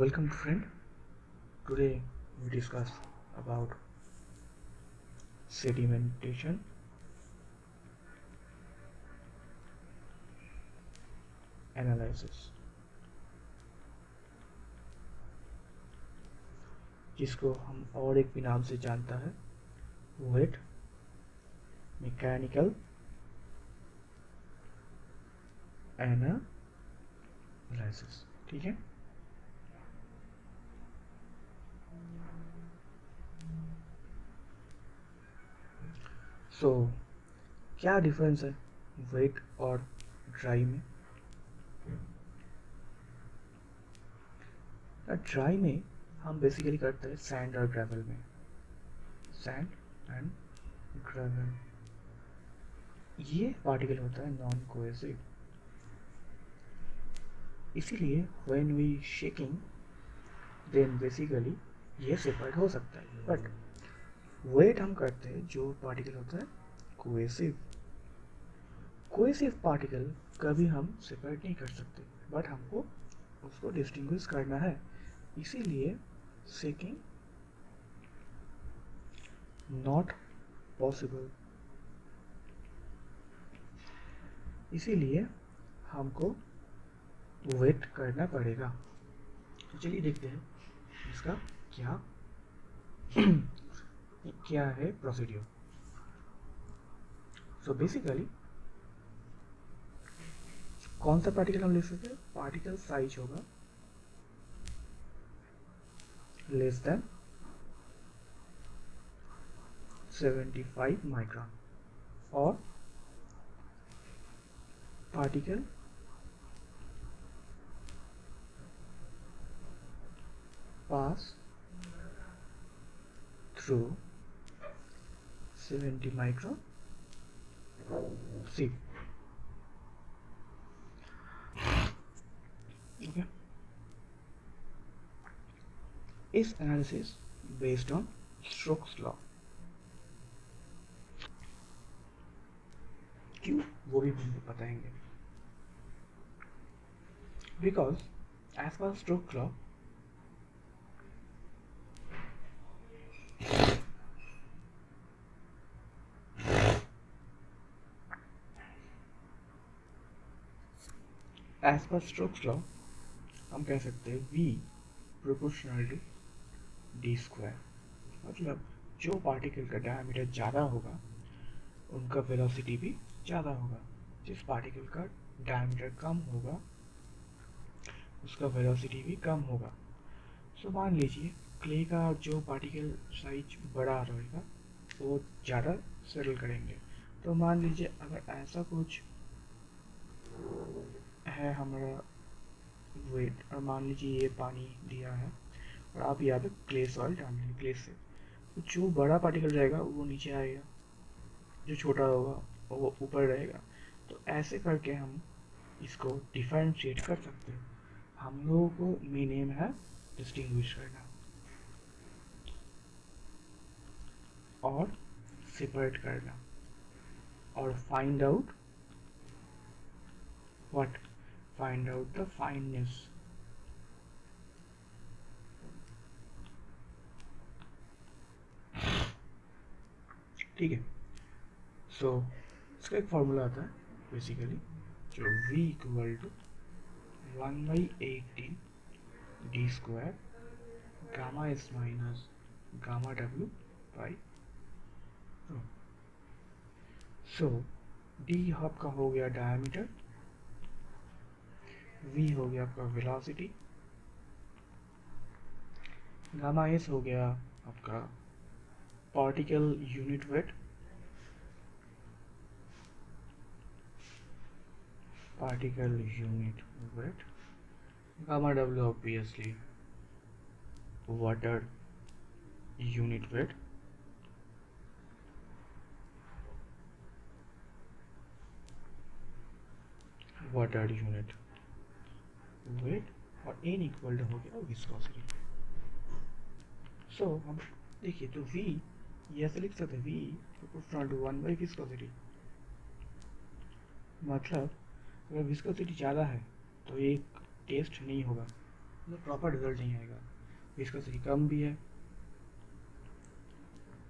Welcome friend. Today we discuss about sedimentation analysis, जिसको हम और एक भी नाम से जानता है वेट मैकेनिकल एनालिसिस। ठीक है। सो क्या डिफरेंस है वेट और ड्राई में? ड्राई में हम बेसिकली करते हैं सैंड और ग्रेवल में, सैंड एंड ग्रेवल। ये पार्टिकल होता है नॉन कोहेसिव, इसीलिए when we shaking then basically ये सेपरेट हो सकता है। बट वेट हम करते हैं जो पार्टिकल होता है कोहेसिव। कोहेसिव पार्टिकल कभी हम सेपरेट नहीं कर सकते, बट हमको उसको डिस्टिंग्विश करना है, इसीलिए शेकिंग नॉट पॉसिबल। इसीलिए हमको वेट करना पड़ेगा। तो चलिए देखते हैं इसका क्या क्या है प्रोसीड्यूर। सो बेसिकली कौन सा पार्टिकल हम ले सकते हैं? पार्टिकल साइज होगा लेस देन 75 माइक्रोन और particle pass through 70 micron sieve. Okay, इस analysis based on Stokes law. क्यों, वो भी हमको बताएंगे। Because as per Stokes law as per Stokes law हम कह सकते हैं V proportional to D square. मतलब जो पार्टिकल का डायमीटर ज़्यादा होगा उनका वेलोसिटी भी ज़्यादा होगा, जिस पार्टिकल का डायमीटर कम होगा उसका वेलोसिटी भी कम होगा। सो मान लीजिए क्ले का जो पार्टिकल साइज बड़ा रहेगा वो ज़्यादा सेटल करेंगे। तो मान लीजिए अगर ऐसा कुछ है हमारा वेट, और मान लीजिए ये पानी दिया है और आप यहाँ पे क्ले सॉइल डालेंगे क्ले से, तो जो बड़ा पार्टिकल रहेगा वो नीचे आएगा, जो छोटा होगा वो ऊपर रहेगा। तो ऐसे करके हम इसको डिफरेंशिएट कर सकते हैं। हम लोगों को मेन एम है डिस्टिंग्विश करना और सेपरेट करना और find out what, find out the fineness. ठीक है। सो इसका एक फॉर्मूला आता है बेसिकली, जो V equal to 1/18 d square gamma s minus gamma W by rho. So D आपका हो गया डायमीटर, V हो गया आपका वेलोसिटी, गामा एस हो गया आपका particle unit weight, particle unit weight, gamma W obviously water unit weight, water unit weight, और n इक्वल हो गया विस्कोसिटी। सो हम देखिए तो V ये ऐसे लिख सकते हैं V प्रोपोर्शनल टू 1 विस्कोसिटी। मतलब अगर विस्कोसिटी ज़्यादा है तो एक टेस्ट नहीं होगा, मतलब प्रॉपर रिजल्ट नहीं आएगा। विस्कोसिटी कम भी है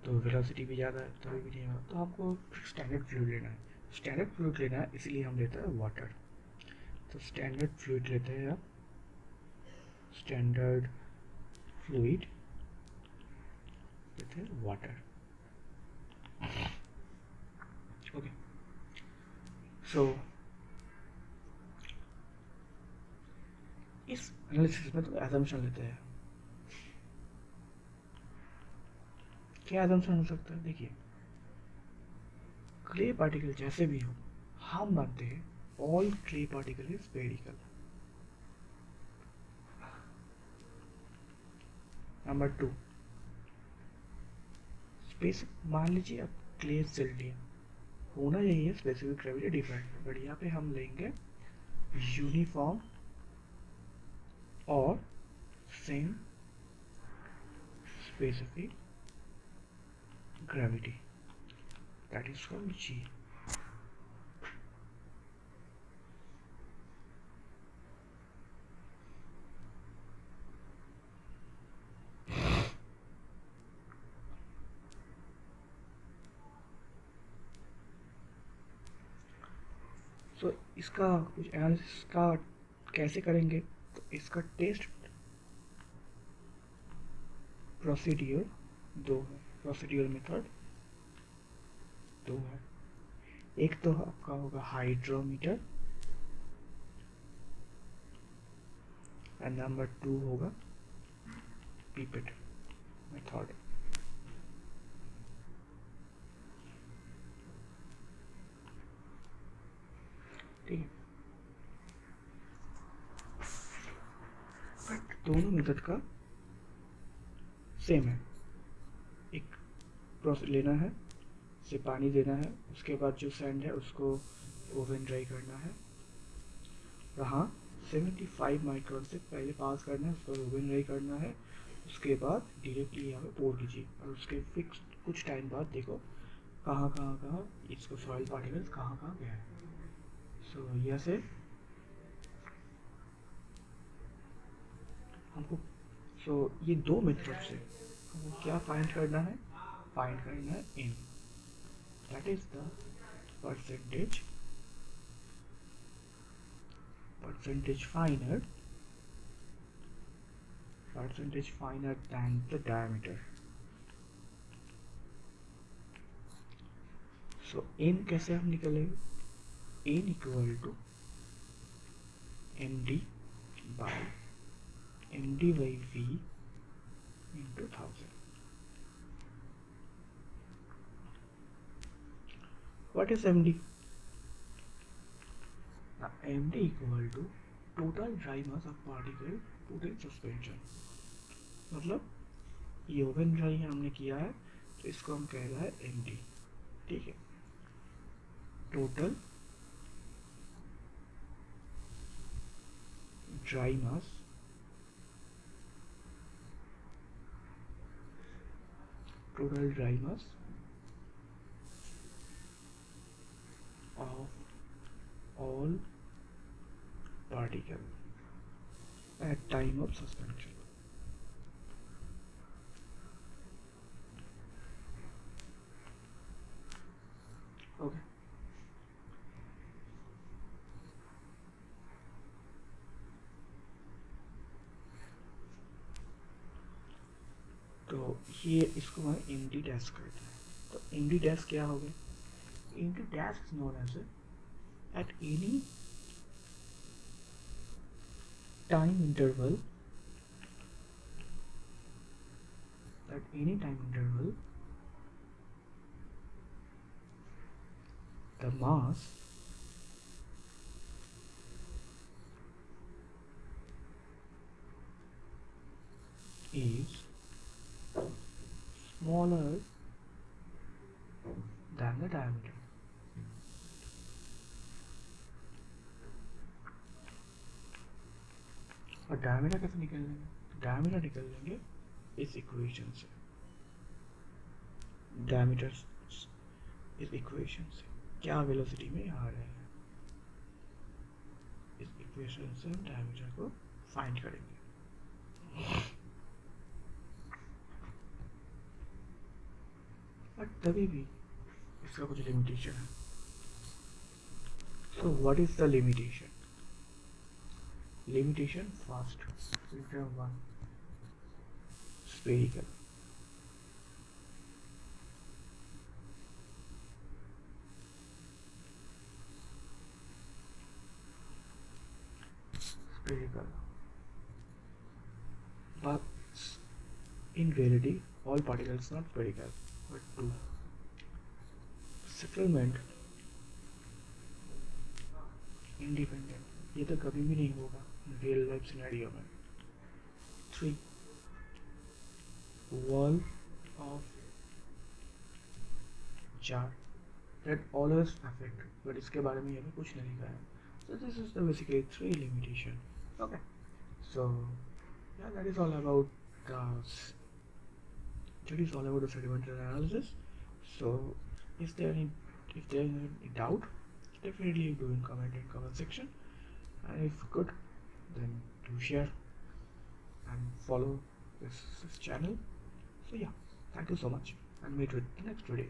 तो वेलोसिटी भी ज़्यादा है तभी भी नहीं होगा, तो हमको स्टैंडर्ड फ्लूइड लेना है। स्टैंडर्ड फ्लूइड लेना है इसीलिए हम लेते हैं वाटर। तो स्टैंडर्ड फ्लूइड लेते हैं आप, स्टैंडर्ड फ्लूइड लेते हैं वाटर। ओके, सो इस एनालिसिस में तो एजम्पशन लेते हैं। क्या एजम्पशन हो सकता है? देखिए, क्ले पार्टिकल जैसे भी हो, हम मानते हैं all clay particle is spherical. Number 2, specific, मान लीजिए आप क्ले सेल लिया, होना यही है स्पेसिफिक ग्रेविटी डिफरेंट, बट यहाँ पे हम लेंगे यूनिफॉर्म और same specific gravity, that is called G. So इसका कुछ एनालिसिस का कैसे करेंगे, तो इसका टेस्ट प्रोसीड्यूर दो है, प्रोसीड्यूर मेथड दो है। एक तो आपका होगा हाइड्रोमीटर एंड नंबर 2 होगा पिपेट मेथड। ठीक है, बट दोनों मेथड का सेम है। एक प्रोसेस लेना है, से पानी देना है, उसके बाद जो सैंड है उसको ओवन ड्राई करना है, वहाँ 75 माइक्रोन से पहले पास करना है, उसको ओवन ड्राई करना है, उसके बाद डायरेक्टली यहाँ पे पोर कीजिए और उसके फिक्स कुछ टाइम बाद देखो कहाँ इसको सॉइल पार्टिकल्स कहाँ गया है। सो यह से हमको, ये दो मेथड से हमको क्या फाइंड करना है, फाइंड करना है in, that is the percentage finer than the diameter. So n कैसे हम निकालेंगे, n equal to md by v into 1000. What is md? Now md equal to total dry mass of particle put in suspension. मतलब ये oven dry हमने किया है तो इसको हम कह रहा है md। ठीक है, total dry mass of all particle at time of suspension. Okay, तो ये इसको हम md डैश करते हैं। तो md डैश क्या हो गया, md dash is known as at any time interval the mass is smaller than the diameter. और डायमीटर कैसे निकल लेंगे, डायमीटर निकल लेंगे इस इक्वेशन से, डायमीटर इस इक्वेशन से क्या वेलोसिटी में आ रहे हैं, इस इक्वेशन से हम डायमीटर को फाइंड करेंगे। बट तभी भी इसका कुछ लिमिटेशन है. So what is the limitation? Limitation first. Filter 1. Spherical. Spherical. But in reality, all particles not spherical, but two. Settlement independent. ये तो कभी भी नहीं होगा रियल लाइफ सिनेरियो में. 3. Wall of jar that always affect, but इसके बारे में यहाँ कुछ नहीं लिखा है. So this is the basically 3 limitation. Okay. So yeah, that is all about the sedimentary analysis. So is there any if there is any doubt, definitely do in comment section, and if good, then do share and follow this channel. So yeah, thank you so much, and meet with the next video.